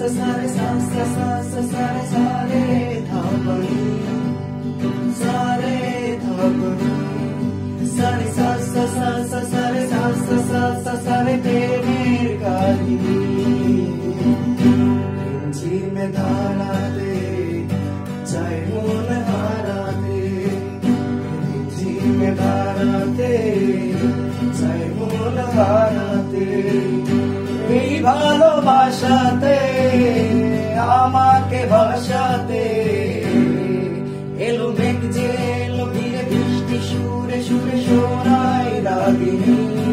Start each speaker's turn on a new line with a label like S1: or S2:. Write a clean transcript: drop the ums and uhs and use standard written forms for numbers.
S1: sa re sa sa re sa re tha pa ni sa re tha pa ni sa re sa re sa re প্রেমের কাহিনী ঝিমে ধারাতে চাই মন হারাতে ঝিমে ধারাতে চাই মন হারাতে এই ভালোবাসাতে আমাকে ভাসাতে এলো মেঘ যে এলো ভিড়ে বৃষ্টি সুরে সুরে শোনায় রাগিনী